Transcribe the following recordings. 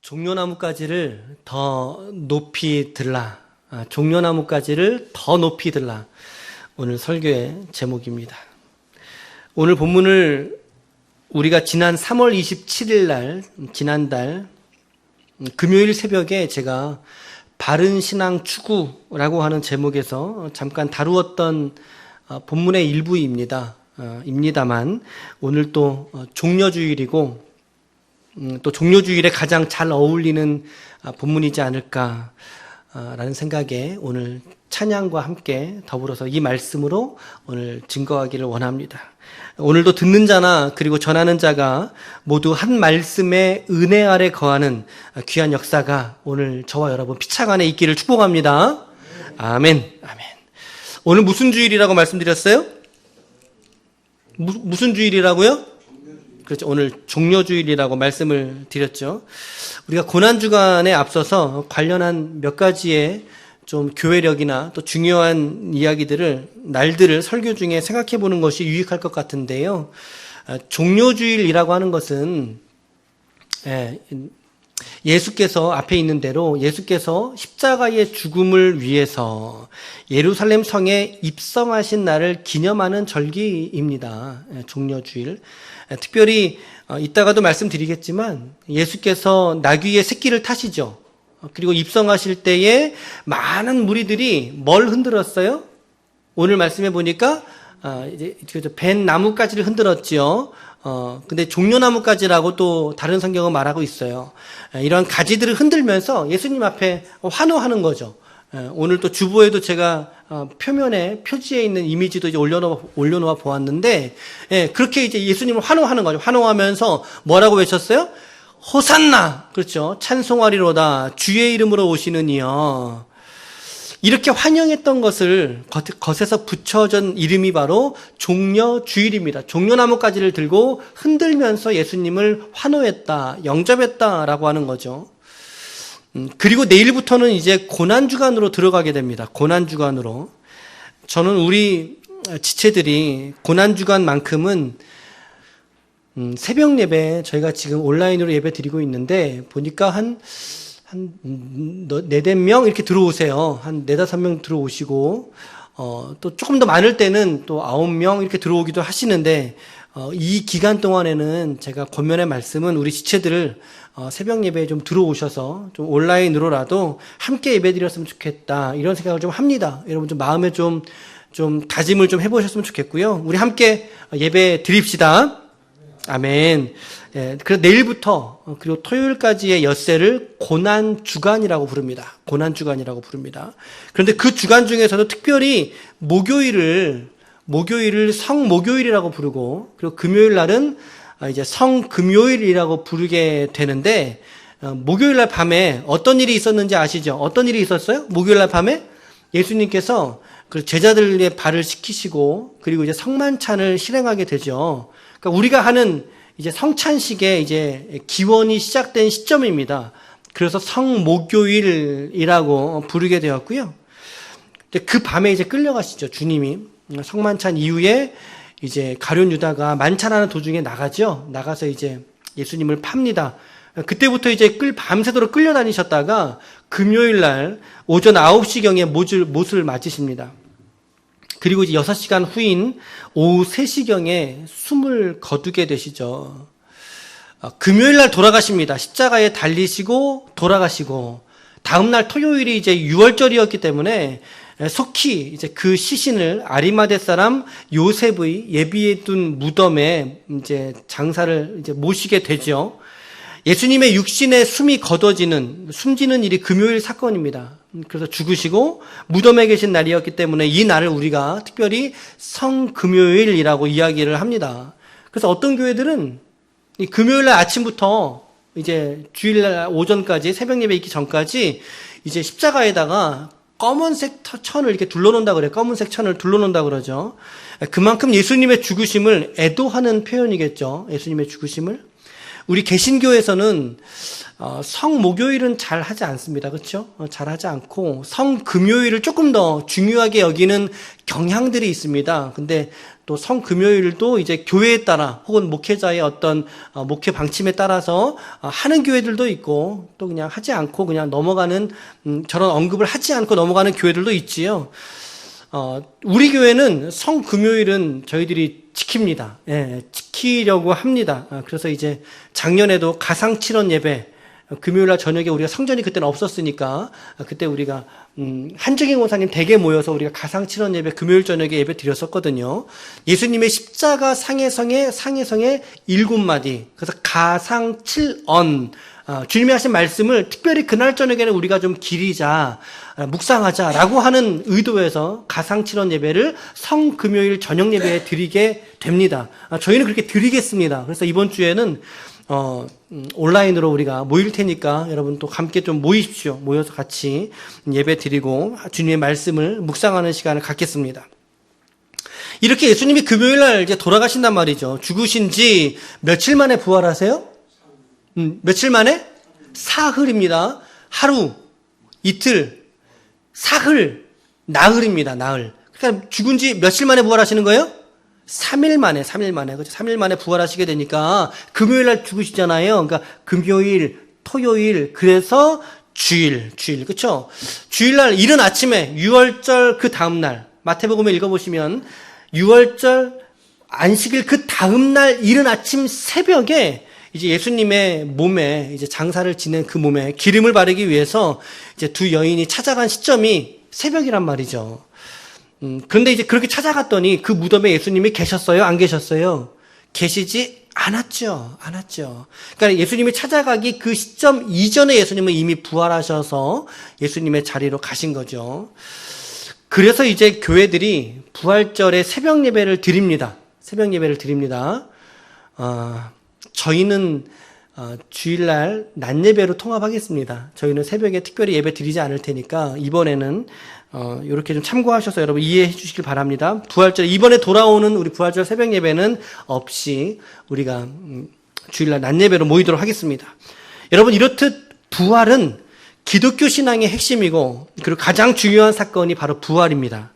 종려나무가지를 더 높이 들라. 종려나무가지를 더 높이 들라. 오늘 설교의 제목입니다. 오늘 본문을 우리가 지난 3월 27일 날, 지난달 금요일 새벽에 제가 바른 신앙 추구라고 하는 제목에서 잠깐 다루었던 본문의 일부입니다만 오늘 또 종려주일이고 또 종려주일에 가장 잘 어울리는 본문이지 않을까라는 생각에 오늘 찬양과 함께 더불어서 이 말씀으로 오늘 증거하기를 원합니다. 오늘도 듣는 자나 그리고 전하는 자가 모두 한 말씀의 은혜 아래 거하는 귀한 역사가 오늘 저와 여러분 피창 안에 있기를 축복합니다. 아멘. 아멘. 오늘 무슨 주일이라고 말씀드렸어요? 무슨 주일이라고요? 그렇죠. 오늘 종려주일이라고 말씀을 드렸죠. 우리가 고난주간에 앞서서 관련한 몇 가지의 좀 교회력이나 또 중요한 날들을 설교 중에 생각해 보는 것이 유익할 것 같은데요. 종려주일이라고 하는 것은 예수께서 앞에 있는 대로 예수께서 십자가의 죽음을 위해서 예루살렘 성에 입성하신 날을 기념하는 절기입니다. 종려주일. 특별히 이따가도 말씀드리겠지만 예수께서 나귀의 새끼를 타시죠. 그리고 입성하실 때에 많은 무리들이 뭘 흔들었어요? 오늘 말씀해 보니까 이제 벤 나뭇가지를 흔들었지요. 근데 종려나뭇가지라고 또 다른 성경은 말하고 있어요. 이러한 가지들을 흔들면서 예수님 앞에 환호하는 거죠. 오늘 또 주보에도 제가 표지에 있는 이미지도 이제 올려놓아 보았는데, 그렇게 이제 예수님을 환호하는 거죠. 환호하면서 뭐라고 외쳤어요? 호산나! 그렇죠. 찬송하리로다. 주의 이름으로 오시는 이여. 이렇게 환영했던 것을 겉에서 붙여진 이름이 바로 종려주일입니다. 종려나뭇가지를 들고 흔들면서 예수님을 환호했다, 영접했다라고 하는 거죠. 그리고 내일부터는 이제 고난주간으로 들어가게 됩니다. 고난주간으로. 저는 우리 지체들이 고난주간만큼은 새벽 예배, 저희가 지금 온라인으로 예배 드리고 있는데, 보니까 한 4-5명 이렇게 들어오세요. 한 4-5명 들어오시고, 또 조금 더 많을 때는 또 9명 이렇게 들어오기도 하시는데, 이 기간 동안에는 제가 권면의 말씀은 우리 지체들을 새벽 예배에 좀 들어오셔서 좀 온라인으로라도 함께 예배 드렸으면 좋겠다. 이런 생각을 좀 합니다. 여러분 좀 마음에 좀 다짐을 좀 해보셨으면 좋겠고요. 우리 함께 예배 드립시다. 아멘. 그래서 내일부터 그리고 토요일까지의 엿새를 고난주간이라고 부릅니다. 고난주간이라고 부릅니다. 그런데 그 주간 중에서도 특별히 목요일을 성목요일이라고 부르고, 그리고 금요일 날은 이제 성금요일이라고 부르게 되는데, 목요일 날 밤에 어떤 일이 있었는지 아시죠? 어떤 일이 있었어요? 목요일 날 밤에 예수님께서 그 제자들의 발을 씻기시고, 그리고 이제 성만찬을 실행하게 되죠. 그러니까 우리가 하는 이제 성찬식의 이제 기원이 시작된 시점입니다. 그래서 성목요일이라고 부르게 되었고요. 그 밤에 이제 끌려가시죠, 주님이. 성만찬 이후에 이제 가룟 유다가 만찬하는 도중에 나가서 이제 예수님을 팝니다. 그때부터 이제 밤새도록 끌려다니셨다가 금요일 날 오전 9시경에 못을 맞으십니다. 그리고 이제 6시간 후인 오후 3시경에 숨을 거두게 되시죠. 금요일 날 돌아가십니다. 십자가에 달리시고 돌아가시고, 다음날 토요일이 이제 유월절이었기 때문에 속히 이제 그 시신을 아리마대 사람 요셉의 예비해둔 무덤에 이제 장사를 이제 모시게 되죠. 예수님의 육신의 숨지는 일이 금요일 사건입니다. 그래서 죽으시고 무덤에 계신 날이었기 때문에 이 날을 우리가 특별히 성금요일이라고 이야기를 합니다. 그래서 어떤 교회들은 이 금요일 날 아침부터 이제 주일날 오전까지 새벽 예배 있기 전까지 이제 십자가에다가 검은색 천을 이렇게 둘러놓는다 그래요. 검은색 천을 둘러놓는다 그러죠. 그만큼 예수님의 죽으심을 애도하는 표현이겠죠. 예수님의 죽으심을. 우리 개신교에서는 성목요일은 잘 하지 않습니다. 그렇죠? 잘 하지 않고 성금요일을 조금 더 중요하게 여기는 경향들이 있습니다. 근데 또 성금요일도 이제 교회에 따라 혹은 목회자의 어떤 목회 방침에 따라서 하는 교회들도 있고 또 그냥 하지 않고 그냥 넘어가는 저런 언급을 하지 않고 넘어가는 교회들도 있지요. 우리 교회는 성금요일은 저희들이 지킵니다. 예, 지키려고 합니다. 그래서 이제 작년에도 가상칠언 예배 금요일날 저녁에 우리가 성전이 그때는 없었으니까 그때 우리가 한정인 원사님 댁에 모여서 우리가 가상칠언 예배 금요일 저녁에 예배 드렸었거든요. 예수님의 십자가 상해성의 7마디 그래서 가상칠언 주님이 하신 말씀을 특별히 그날 저녁에는 우리가 좀 기리자 묵상하자라고 하는 의도에서 가상칠언 예배를 성금요일 저녁 예배에 드리게 됩니다. 저희는 그렇게 드리겠습니다. 그래서 이번 주에는 온라인으로 우리가 모일 테니까 여러분 또 함께 좀 모이십시오. 모여서 같이 예배 드리고 주님의 말씀을 묵상하는 시간을 갖겠습니다. 이렇게 예수님이 금요일날 이제 돌아가신단 말이죠. 죽으신 지 며칠 만에 부활하세요? 며칠 만에? 사흘입니다. 하루, 이틀, 사흘, 나흘입니다. 나흘. 그러니까 죽은 지 며칠 만에 부활하시는 거예요? 3일 만에. 그렇죠? 3일 만에 부활하시게 되니까 금요일 날 죽으시잖아요. 그러니까 금요일, 토요일, 그래서 주일. 그렇죠? 주일 날 이른 아침에 유월절 그 다음 날 마태복음에 읽어 보시면 유월절 안식일 그 다음 날 이른 아침 새벽에 이제 예수님의 몸에 이제 장사를 지낸 그 몸에 기름을 바르기 위해서 이제 두 여인이 찾아간 시점이 새벽이란 말이죠. 그런데 이제 그렇게 찾아갔더니 그 무덤에 예수님이 계셨어요? 안 계셨어요? 계시지 않았죠. 그러니까 예수님이 찾아가기 그 시점 이전에 예수님은 이미 부활하셔서 예수님의 자리로 가신 거죠. 그래서 이제 교회들이 부활절에 새벽 예배를 드립니다. 저희는 주일날 낮 예배로 통합하겠습니다. 저희는 새벽에 특별히 예배 드리지 않을 테니까 이번에는 이렇게 좀 참고하셔서 여러분 이해해 주시길 바랍니다. 부활절 이번에 돌아오는 우리 부활절 새벽 예배는 없이 우리가 주일날 낮 예배로 모이도록 하겠습니다. 여러분 이렇듯 부활은 기독교 신앙의 핵심이고 그리고 가장 중요한 사건이 바로 부활입니다.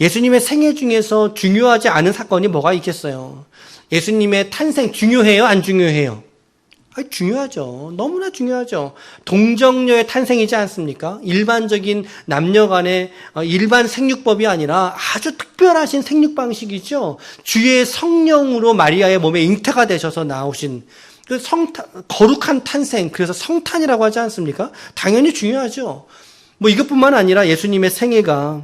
예수님의 생애 중에서 중요하지 않은 사건이 뭐가 있겠어요? 예수님의 탄생 중요해요? 안 중요해요? 중요하죠. 너무나 중요하죠. 동정녀의 탄생이지 않습니까? 일반적인 남녀 간의 일반 생육법이 아니라 아주 특별하신 생육 방식이죠. 주의 성령으로 마리아의 몸에 잉태가 되셔서 나오신 그 거룩한 탄생, 그래서 성탄이라고 하지 않습니까? 당연히 중요하죠. 이것뿐만 아니라 예수님의 생애가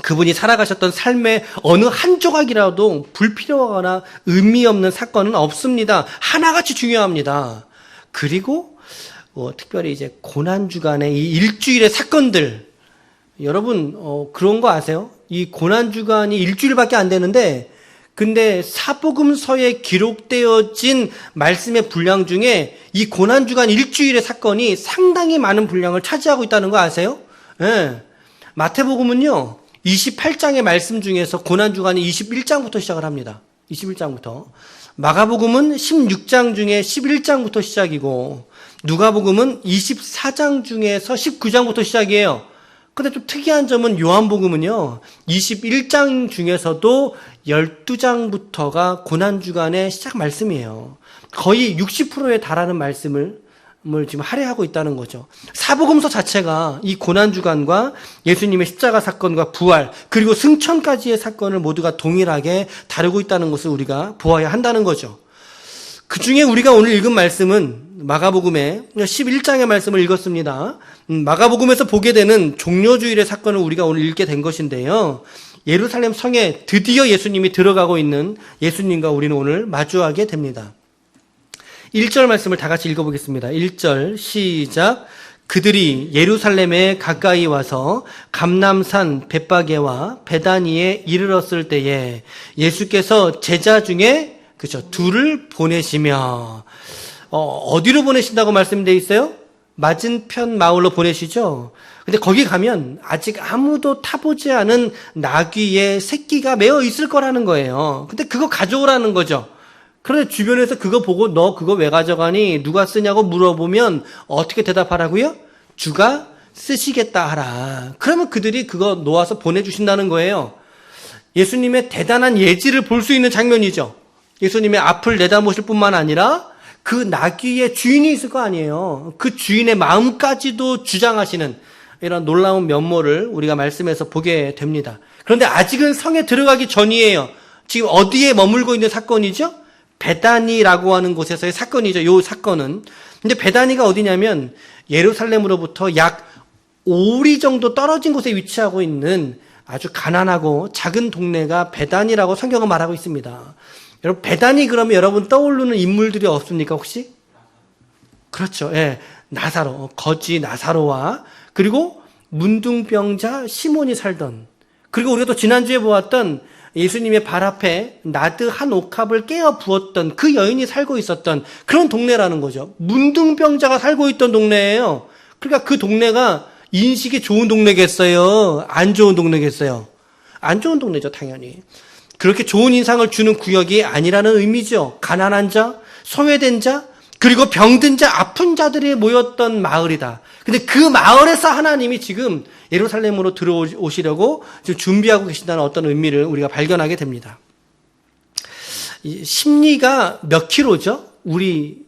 그분이 살아가셨던 삶의 어느 한 조각이라도 불필요하거나 의미 없는 사건은 없습니다. 하나같이 중요합니다. 그리고 특별히 이제 고난주간의 이 일주일의 사건들, 여러분 그런 거 아세요? 이 고난주간이 일주일밖에 안 되는데 근데 사복음서에 기록되어진 말씀의 분량 중에 이 고난주간 일주일의 사건이 상당히 많은 분량을 차지하고 있다는 거 아세요? 네. 마태복음은요 28장의 말씀 중에서 고난주간이 21장부터 시작을 합니다. 21장부터. 마가복음은 16장 중에 11장부터 시작이고 누가복음은 24장 중에서 19장부터 시작이에요. 근데 좀 특이한 점은 요한복음은요 21장 중에서도 12장부터가 고난주간의 시작 말씀이에요. 거의 60%에 달하는 말씀을 지금 할애하고 있다는 거죠. 사복음서 자체가 이 고난주간과 예수님의 십자가 사건과 부활 그리고 승천까지의 사건을 모두가 동일하게 다루고 있다는 것을 우리가 보아야 한다는 거죠. 그 중에 우리가 오늘 읽은 말씀은 마가복음의 11장의 말씀을 읽었습니다. 마가복음에서 보게 되는 종려주일의 사건을 우리가 오늘 읽게 된 것인데요. 예루살렘 성에 드디어 예수님이 들어가고 있는 예수님과 우리는 오늘 마주하게 됩니다. 1절 말씀을 다 같이 읽어보겠습니다. 1절 시작. 그들이 예루살렘에 가까이 와서 감람산 벳바게와 베다니에 이르렀을 때에 예수께서 제자 중에 그렇죠 둘을 보내시며 어디로 보내신다고 말씀되어 있어요? 맞은편 마을로 보내시죠. 근데 거기 가면 아직 아무도 타보지 않은 나귀의 새끼가 매어 있을 거라는 거예요. 근데 그거 가져오라는 거죠. 그런데 주변에서 그거 보고 너 그거 왜 가져가니? 누가 쓰냐고 물어보면 어떻게 대답하라고요? 주가 쓰시겠다 하라. 그러면 그들이 그거 놓아서 보내주신다는 거예요. 예수님의 대단한 예지를 볼 수 있는 장면이죠. 예수님의 앞을 내다보실 뿐만 아니라 그 나귀의 주인이 있을 거 아니에요. 그 주인의 마음까지도 주장하시는 이런 놀라운 면모를 우리가 말씀에서 보게 됩니다. 그런데 아직은 성에 들어가기 전이에요. 지금 어디에 머물고 있는 사건이죠? 베다니라고 하는 곳에서의 사건이죠. 이 사건은. 근데 베다니가 어디냐면 예루살렘으로부터 약 5리 정도 떨어진 곳에 위치하고 있는 아주 가난하고 작은 동네가 베다니라고 성경은 말하고 있습니다. 여러분, 베다니 그러면 여러분 떠오르는 인물들이 없습니까, 혹시? 그렇죠. 예. 나사로, 거지 나사로와 그리고 문둥병자 시몬이 살던, 그리고 우리가 또 지난주에 보았던 예수님의 발 앞에 나드 한 옥합을 깨어 부었던 그 여인이 살고 있었던 그런 동네라는 거죠. 문둥병자가 살고 있던 동네예요. 그러니까 그 동네가 인식이 좋은 동네겠어요? 안 좋은 동네겠어요? 안 좋은 동네죠, 당연히. 그렇게 좋은 인상을 주는 구역이 아니라는 의미죠. 가난한 자, 소외된 자, 그리고 병든 자, 아픈 자들이 모였던 마을이다. 근데 그 마을에서 하나님이 지금 예루살렘으로 들어오시려고 지금 준비하고 계신다는 어떤 의미를 우리가 발견하게 됩니다. 심리가 몇 킬로죠? 우리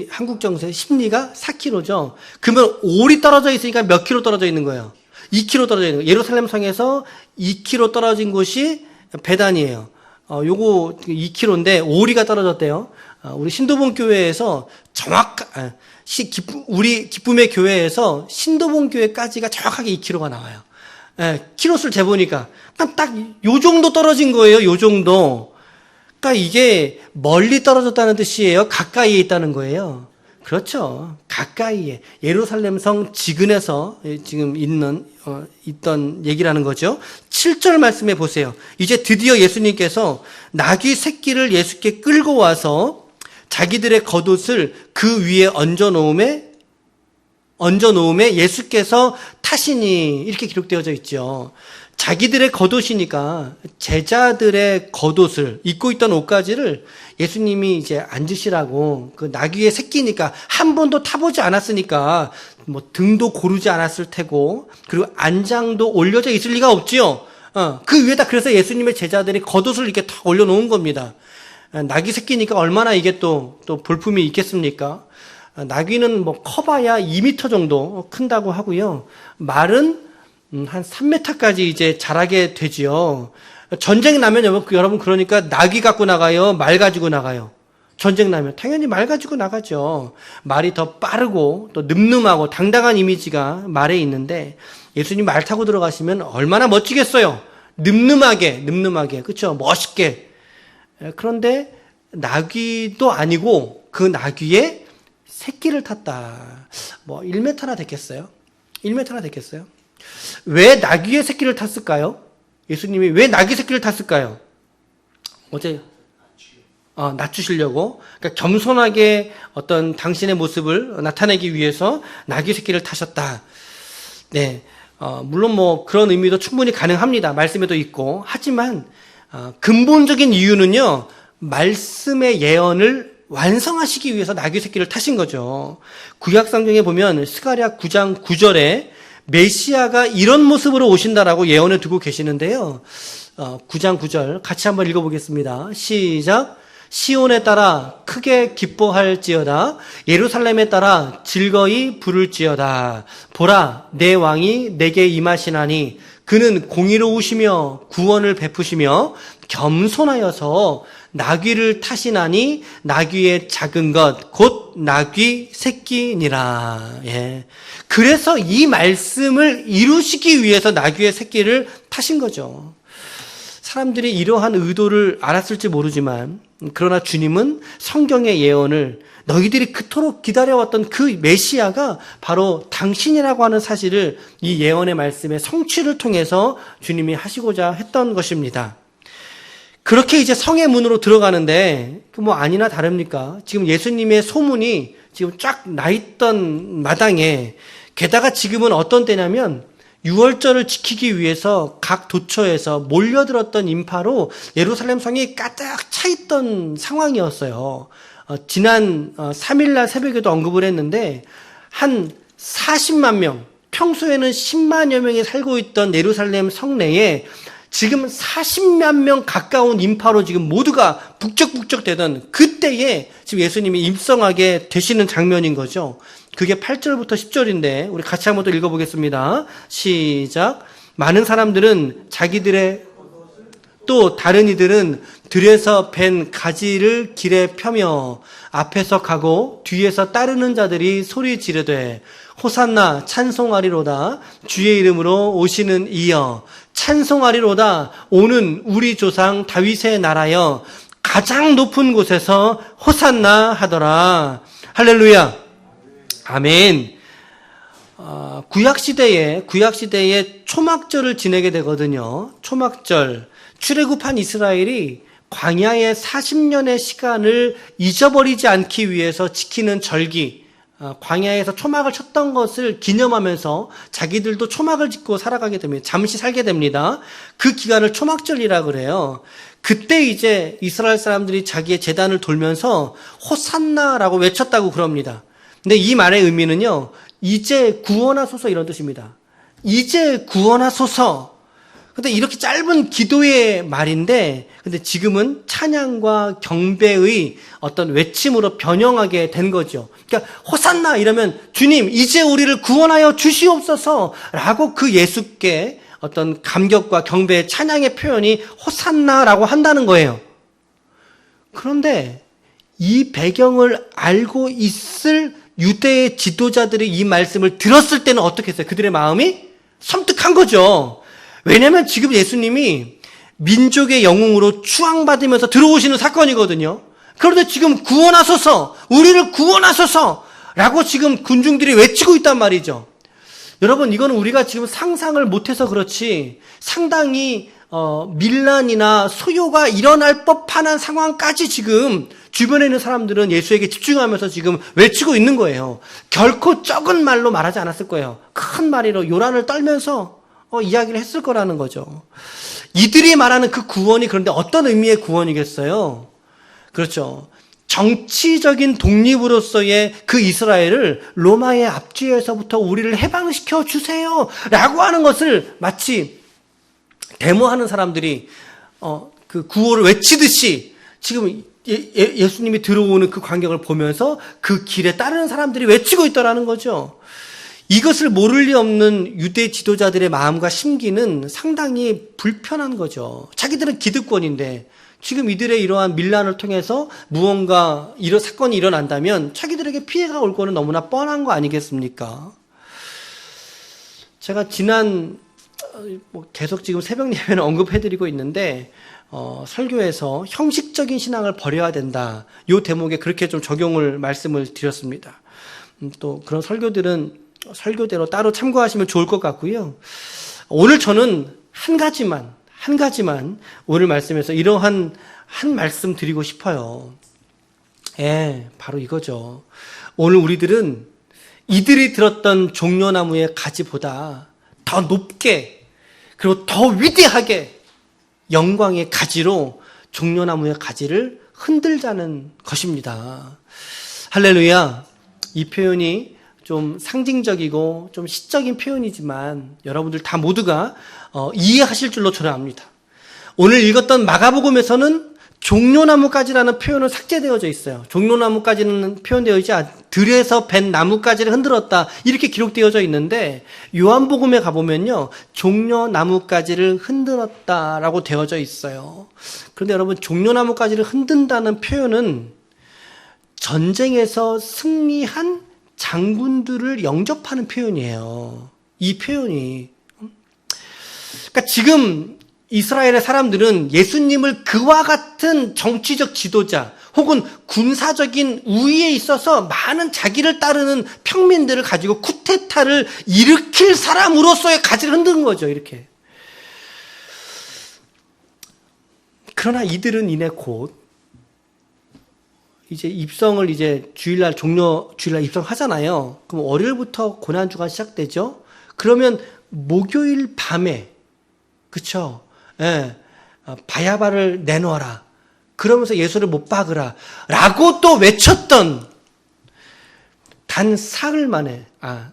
한국 정서의 심리가 4킬로죠. 그러면 올이 떨어져 있으니까 몇 킬로 떨어져 있는 거예요? 2킬로 떨어져 있는 거예요. 예루살렘 성에서 2킬로 떨어진 곳이 베단이에요. 요거 2킬로인데 오리가 떨어졌대요. 우리 신도본 교회에서 우리 기쁨의 교회에서 신도본 교회까지가 정확하게 2킬로가 나와요. 예, 키로수를 재보니까 딱 요 정도 떨어진 거예요. 요 정도. 그러니까 이게 멀리 떨어졌다는 뜻이에요? 가까이에 있다는 거예요? 그렇죠. 가까이에. 예루살렘 성 지근에서 지금 있던 얘기라는 거죠. 7절 말씀해 보세요. 이제 드디어 예수님께서 나귀 새끼를 예수께 끌고 와서 자기들의 겉옷을 그 위에 얹어 놓음에 예수께서 타시니 이렇게 기록되어져 있죠. 자기들의 겉옷이니까 제자들의 겉옷을 입고 있던 옷가지를 예수님이 이제 앉으시라고, 그 나귀의 새끼니까 한 번도 타보지 않았으니까 뭐 등도 고르지 않았을 테고, 그리고 안장도 올려져 있을 리가 없지요. 그 위에다 그래서 예수님의 제자들이 겉옷을 이렇게 탁 올려놓은 겁니다. 나귀 새끼니까 얼마나 이게 또 볼품이 있겠습니까? 나귀는 뭐 커봐야 2m 정도 큰다고 하고요. 말은 한 3m까지 이제 자라게 되지요. 전쟁 나면 여러분 그러니까 나귀 갖고 나가요? 말 가지고 나가요? 전쟁 나면 당연히 말 가지고 나가죠. 말이 더 빠르고 또 늠름하고 당당한 이미지가 말에 있는데 예수님 말 타고 들어가시면 얼마나 멋지겠어요. 늠름하게 그렇죠? 멋있게. 그런데 나귀도 아니고 그 나귀의 새끼를 탔다. 뭐 1m나 됐겠어요? 1m나 됐겠어요? 왜 나귀의 새끼를 탔을까요? 예수님이 왜 나귀 새끼를 탔을까요? 낮추시려고. 그러니까 겸손하게 어떤 당신의 모습을 나타내기 위해서 나귀 새끼를 타셨다. 네. 물론 뭐 그런 의미도 충분히 가능합니다. 말씀에도 있고. 하지만, 근본적인 이유는요, 말씀의 예언을 완성하시기 위해서 나귀 새끼를 타신 거죠. 구약성경에 보면 스가랴 9장 9절에 메시아가 이런 모습으로 오신다라고 예언을 두고 계시는데요. 9장 9절 같이 한번 읽어보겠습니다. 시작. 시온에 따라 크게 기뻐할지어다. 예루살렘에 따라 즐거이 부를지어다. 보라, 내 왕이 내게 임하시나니 그는 공의로우시며 구원을 베푸시며 겸손하여서 나귀를 타시나니 나귀의 작은 것 곧 나귀 새끼니라. 예. 그래서 이 말씀을 이루시기 위해서 나귀의 새끼를 타신 거죠. 사람들이 이러한 의도를 알았을지 모르지만 그러나 주님은 성경의 예언을 너희들이 그토록 기다려왔던 그 메시아가 바로 당신이라고 하는 사실을 이 예언의 말씀의 성취를 통해서 주님이 하시고자 했던 것입니다. 그렇게 이제 성의 문으로 들어가는데 뭐 아니나 다릅니까? 지금 예수님의 소문이 지금 쫙 나 있던 마당에, 게다가 지금은 어떤 때냐면 유월절을 지키기 위해서 각 도처에서 몰려들었던 인파로 예루살렘 성이 가득 차 있던 상황이었어요. 지난 3일날 새벽에도 언급을 했는데 한 40만 명, 평소에는 10만여 명이 살고 있던 예루살렘 성내에 지금 40만 명 가까운 인파로 지금 모두가 북적북적 되던 그때에 지금 예수님이 입성하게 되시는 장면인 거죠. 그게 8절부터 10절인데 우리 같이 한번 또 읽어보겠습니다. 시작. 많은 사람들은 자기들의 또 다른 이들은 들에서 벤 가지를 길에 펴며 앞에서 가고 뒤에서 따르는 자들이 소리 지르되 호산나 찬송하리로다 주의 이름으로 오시는 이여 찬송하리로다 오는 우리 조상 다윗의 나라여 가장 높은 곳에서 호산나 하더라. 할렐루야. 아멘. 구약시대에 초막절을 지내게 되거든요. 초막절. 출애굽한 이스라엘이 광야의 40년의 시간을 잊어버리지 않기 위해서 지키는 절기, 광야에서 초막을 쳤던 것을 기념하면서 자기들도 초막을 짓고 살아가게 됩니다. 잠시 살게 됩니다. 그 기간을 초막절이라 그래요. 그때 이제 이스라엘 사람들이 자기의 제단을 돌면서 호산나라고 외쳤다고 그럽니다. 근데 이 말의 의미는요, 이제 구원하소서 이런 뜻입니다. 이제 구원하소서. 근데 이렇게 짧은 기도의 말인데, 근데 지금은 찬양과 경배의 어떤 외침으로 변형하게 된 거죠. 그러니까 호산나 이러면 주님 이제 우리를 구원하여 주시옵소서 라고 그 예수께 어떤 감격과 경배의 찬양의 표현이 호산나라고 한다는 거예요. 그런데 이 배경을 알고 있을 유대의 지도자들이 이 말씀을 들었을 때는 어떻게 했어요? 그들의 마음이 섬뜩한 거죠. 왜냐하면 지금 예수님이 민족의 영웅으로 추앙받으면서 들어오시는 사건이거든요. 그런데 지금 구원하소서, 우리를 구원하소서 라고 지금 군중들이 외치고 있단 말이죠. 여러분, 이거는 우리가 지금 상상을 못해서 그렇지 상당히 밀란이나 소요가 일어날 법한 상황까지 지금 주변에 있는 사람들은 예수에게 집중하면서 지금 외치고 있는 거예요. 결코 적은 말로 말하지 않았을 거예요. 큰 말로 요란을 떨면서 이야기를 했을 거라는 거죠. 이들이 말하는 그 구원이 그런데 어떤 의미의 구원이겠어요? 그렇죠. 정치적인 독립으로서의 그 이스라엘을 로마의 압제에서부터 우리를 해방시켜 주세요 라고 하는 것을 마치 데모하는 사람들이 그 구호를 외치듯이 지금 예수님이 들어오는 그 광경을 보면서 그 길에 따르는 사람들이 외치고 있다라는 거죠. 이것을 모를 리 없는 유대 지도자들의 마음과 심기는 상당히 불편한 거죠. 자기들은 기득권인데 지금 이들의 이러한 밀란을 통해서 무언가 이런 사건이 일어난다면 자기들에게 피해가 올 거는 너무나 뻔한 거 아니겠습니까? 제가 계속 지금 새벽 예배는 언급해드리고 있는데 설교에서 형식적인 신앙을 버려야 된다. 이 대목에 그렇게 좀 적용을 말씀을 드렸습니다. 또 그런 설교들은 설교대로 따로 참고하시면 좋을 것 같고요. 오늘 저는 한 가지만 오늘 말씀에서 이러한 한 말씀 드리고 싶어요. 바로 이거죠. 오늘 우리들은 이들이 들었던 종려나무의 가지보다 더 높게 그리고 더 위대하게 영광의 가지로 종려나무의 가지를 흔들자는 것입니다. 할렐루야. 이 표현이 좀 상징적이고 좀 시적인 표현이지만 여러분들 다 모두가 이해하실 줄로 저는 압니다. 오늘 읽었던 마가복음에서는 종려나무까지라는 표현은 삭제되어져 있어요. 종려나무까지는 표현되어 있지 들에서 벤 나무까지를 흔들었다 이렇게 기록되어져 있는데 요한복음에 가보면요 종려나무까지를 흔들었다라고 되어져 있어요. 그런데 여러분 종려나무까지를 흔든다는 표현은 전쟁에서 승리한 장군들을 영접하는 표현이에요. 이 표현이. 그러니까 지금 이스라엘의 사람들은 예수님을 그와 같은 정치적 지도자 혹은 군사적인 우위에 있어서 많은 자기를 따르는 평민들을 가지고 쿠데타를 일으킬 사람으로서의 가지를 흔든 거죠. 이렇게. 그러나 이들은 이내 곧 이제 입성을 주일날 입성하잖아요. 그럼 월요일부터 고난주가 시작되죠. 그러면 목요일 밤에 그쵸? 바야바를 내놓아라. 그러면서 예수를 못 박으라. 라고 또 외쳤던 단 사흘 만에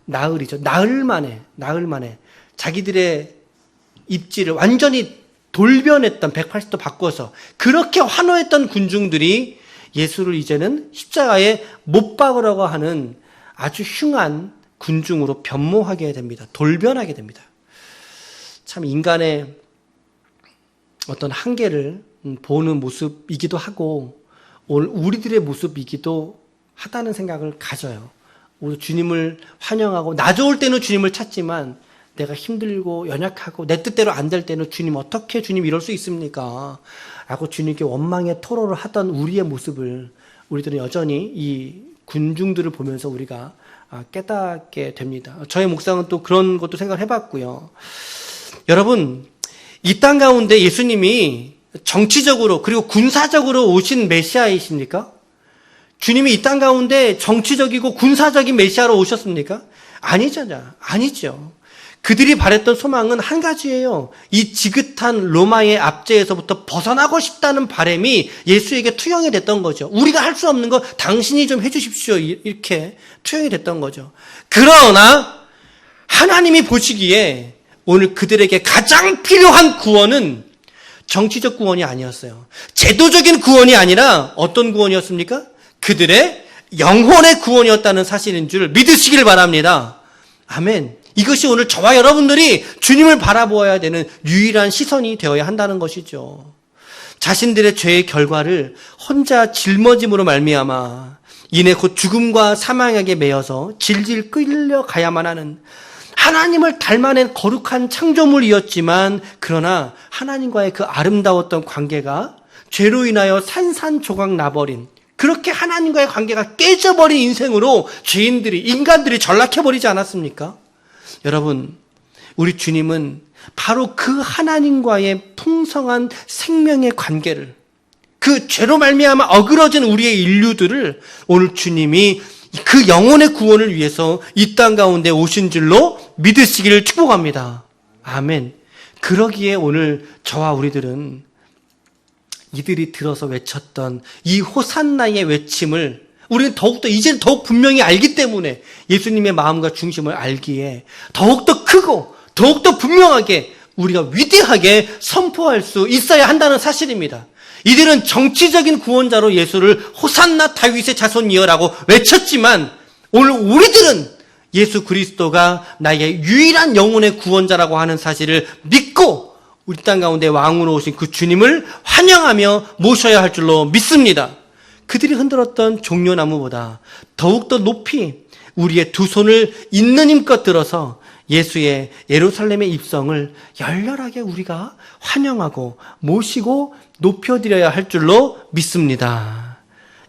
나흘 만에 자기들의 입지를 완전히 돌변했던 180도 바꿔서 그렇게 환호했던 군중들이 예수를 이제는 십자가에 못 박으라고 하는 아주 흉한 군중으로 변모하게 됩니다. 돌변하게 됩니다. 참 인간의 어떤 한계를 보는 모습이기도 하고 오늘 우리들의 모습이기도 하다는 생각을 가져요. 우리 주님을 환영하고 나 좋을 때는 주님을 찾지만 내가 힘들고 연약하고 내 뜻대로 안 될 때는 주님 어떻게 주님 이럴 수 있습니까? 라고 주님께 원망의 토로를 하던 우리의 모습을 우리들은 여전히 이 군중들을 보면서 우리가 깨닫게 됩니다. 저의 묵상은 또 그런 것도 생각을 해봤고요. 여러분, 이 땅 가운데 예수님이 정치적으로 그리고 군사적으로 오신 메시아이십니까? 주님이 이 땅 가운데 정치적이고 군사적인 메시아로 오셨습니까? 아니죠. 그들이 바랬던 소망은 한 가지예요. 이 지긋한 로마의 압제에서부터 벗어나고 싶다는 바람이 예수에게 투영이 됐던 거죠. 우리가 할 수 없는 거 당신이 좀 해주십시오. 이렇게 투영이 됐던 거죠. 그러나 하나님이 보시기에 오늘 그들에게 가장 필요한 구원은 정치적 구원이 아니었어요. 제도적인 구원이 아니라 어떤 구원이었습니까? 그들의 영혼의 구원이었다는 사실인 줄 믿으시길 바랍니다. 아멘. 이것이 오늘 저와 여러분들이 주님을 바라보아야 되는 유일한 시선이 되어야 한다는 것이죠. 자신들의 죄의 결과를 혼자 짊어짐으로 말미암아 이내 곧 죽음과 사망에게 매여서 질질 끌려가야만 하는 하나님을 닮아낸 거룩한 창조물이었지만 그러나 하나님과의 그 아름다웠던 관계가 죄로 인하여 산산조각 나버린 그렇게 하나님과의 관계가 깨져버린 인생으로 인간들이 전락해버리지 않았습니까? 여러분, 우리 주님은 바로 그 하나님과의 풍성한 생명의 관계를 그 죄로 말미암아 어그러진 우리의 인류들을 오늘 주님이 그 영혼의 구원을 위해서 이 땅 가운데 오신 줄로 믿으시기를 축복합니다. 아멘. 그러기에 오늘 저와 우리들은 이들이 들어서 외쳤던 이 호산나의 외침을 우리는 이제는 더욱 분명히 알기 때문에 예수님의 마음과 중심을 알기에 더욱더 크고 더욱더 분명하게 우리가 위대하게 선포할 수 있어야 한다는 사실입니다. 이들은 정치적인 구원자로 예수를 호산나 다윗의 자손이여라고 외쳤지만 오늘 우리들은 예수 그리스도가 나의 유일한 영혼의 구원자라고 하는 사실을 믿고 우리 땅 가운데 왕으로 오신 그 주님을 환영하며 모셔야 할 줄로 믿습니다. 그들이 흔들었던 종려나무보다 더욱더 높이 우리의 두 손을 있는 힘껏 들어서 예수의 예루살렘의 입성을 열렬하게 우리가 환영하고 모시고 높여드려야 할 줄로 믿습니다.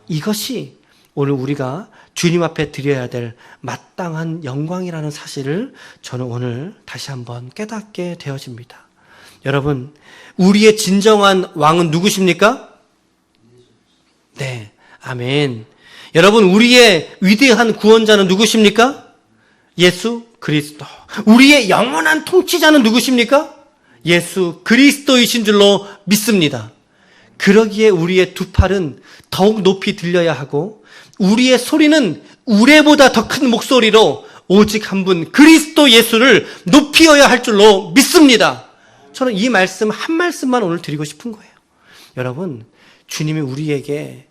이것이 오늘 우리가 주님 앞에 드려야 될 마땅한 영광이라는 사실을 저는 오늘 다시 한번 깨닫게 되어집니다. 여러분, 우리의 진정한 왕은 누구십니까? 네, 아멘. 여러분, 우리의 위대한 구원자는 누구십니까? 예수 그리스도. 우리의 영원한 통치자는 누구십니까? 예수 그리스도이신 줄로 믿습니다. 그러기에 우리의 두 팔은 더욱 높이 들려야 하고 우리의 소리는 우레보다 더 큰 목소리로 오직 한 분 그리스도 예수를 높이어야 할 줄로 믿습니다. 저는 이 말씀 한 말씀만 오늘 드리고 싶은 거예요. 여러분, 주님이 우리에게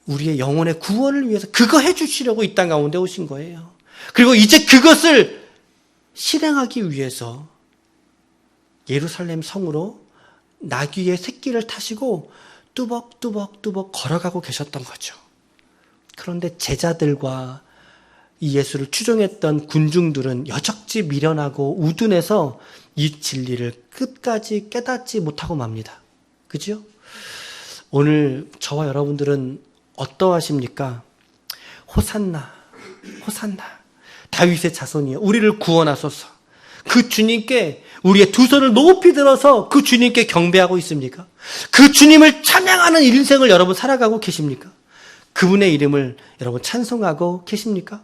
우리의 영혼의 구원을 위해서 그거 해주시려고 이 땅 가운데 오신 거예요. 그리고 이제 그것을 실행하기 위해서 예루살렘 성으로 나귀의 새끼를 타시고 뚜벅뚜벅 걸어가고 계셨던 거죠. 그런데 제자들과 이 예수를 추종했던 군중들은 여적지 미련하고 우둔해서 이 진리를 끝까지 깨닫지 못하고 맙니다. 그죠? 오늘 저와 여러분들은 어떠하십니까? 호산나, 호산나. 다윗의 자손이여, 우리를 구원하소서. 그 주님께 우리의 두 손을 높이 들어서 그 주님께 경배하고 있습니까? 그 주님을 찬양하는 인생을 여러분 살아가고 계십니까? 그분의 이름을 여러분 찬송하고 계십니까?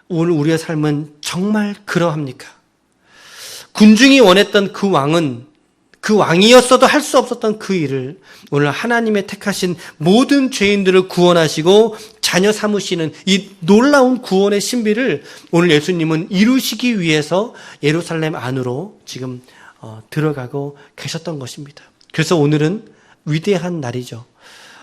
오늘 우리의 삶은 정말 그러합니까? 군중이 원했던 그 왕은 그 왕이었어도 할 수 없었던 그 일을 오늘 하나님의 택하신 모든 죄인들을 구원하시고 자녀 삼으시는 이 놀라운 구원의 신비를 오늘 예수님은 이루시기 위해서 예루살렘 안으로 지금 들어가고 계셨던 것입니다. 그래서 오늘은 위대한 날이죠.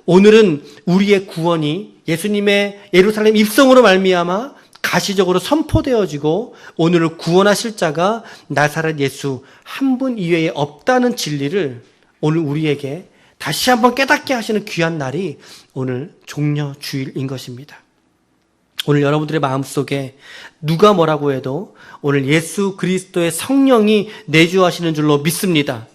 오늘은 우리의 구원이 예수님의 예루살렘 입성으로 말미암아 가시적으로 선포되어지고 오늘을 구원하실 자가 나사렛 예수 한 분 이외에 없다는 진리를 오늘 우리에게 다시 한번 깨닫게 하시는 귀한 날이 오늘 종려주일인 것입니다. 오늘 여러분들의 마음속에 누가 뭐라고 해도 오늘 예수 그리스도의 성령이 내주하시는 줄로 믿습니다.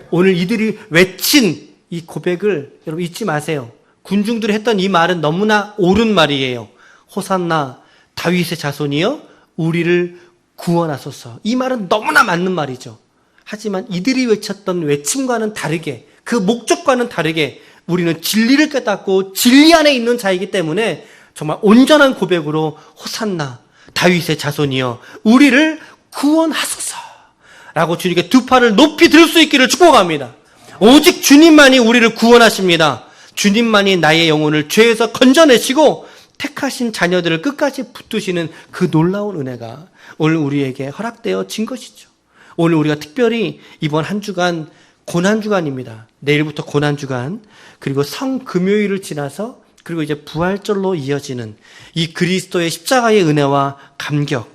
오늘 이들이 외친 이 고백을 여러분 잊지 마세요. 군중들이 했던 이 말은 너무나 옳은 말이에요. 호산나 다윗의 자손이여 우리를 구원하소서. 이 말은 너무나 맞는 말이죠. 하지만 이들이 외쳤던 외침과는 다르게, 그 목적과는 다르게 우리는 진리를 깨닫고 진리 안에 있는 자이기 때문에 정말 온전한 고백으로 호산나 다윗의 자손이여 우리를 구원하소서 라고 주님께 두 팔을 높이 들 수 있기를 축복합니다. 오직 주님만이 우리를 구원하십니다. 주님만이 나의 영혼을 죄에서 건져내시고 택하신 자녀들을 끝까지 붙드시는 그 놀라운 은혜가 오늘 우리에게 허락되어진 것이죠. 오늘 우리가 특별히 이번 한 주간 고난주간입니다. 내일부터 고난주간, 그리고 성금요일을 지나서 그리고 이제 부활절로 이어지는 이 그리스도의 십자가의 은혜와 감격,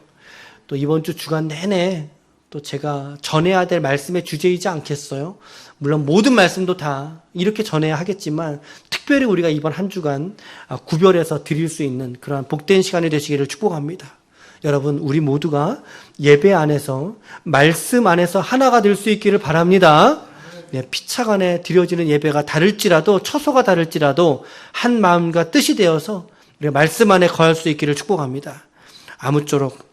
또 이번 주 주간 내내 또 제가 전해야 될 말씀의 주제이지 않겠어요? 물론 모든 말씀도 다 이렇게 전해야 하겠지만 특별히 우리가 이번 한 주간 구별해서 드릴 수 있는 그러한 복된 시간이 되시기를 축복합니다. 여러분, 우리 모두가 예배 안에서 말씀 안에서 하나가 될 수 있기를 바랍니다. 피차간에 드려지는 예배가 다를지라도 처소가 다를지라도 한 마음과 뜻이 되어서 우리가 말씀 안에 거할 수 있기를 축복합니다. 아무쪼록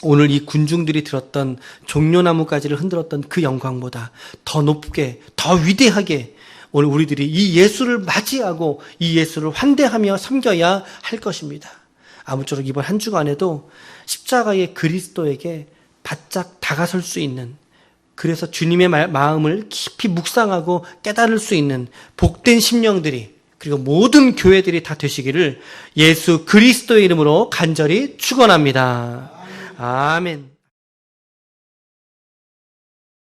오늘 이 군중들이 들었던 종려나무가지를 흔들었던 그 영광보다 더 높게, 더 위대하게 오늘 우리들이 이 예수를 맞이하고 이 예수를 환대하며 섬겨야 할 것입니다. 아무쪼록 이번 한 주간에도 십자가의 그리스도에게 바짝 다가설 수 있는, 그래서 주님의 마음을 깊이 묵상하고 깨달을 수 있는 복된 심령들이, 그리고 모든 교회들이 다 되시기를 예수 그리스도의 이름으로 간절히 축원합니다. 아멘.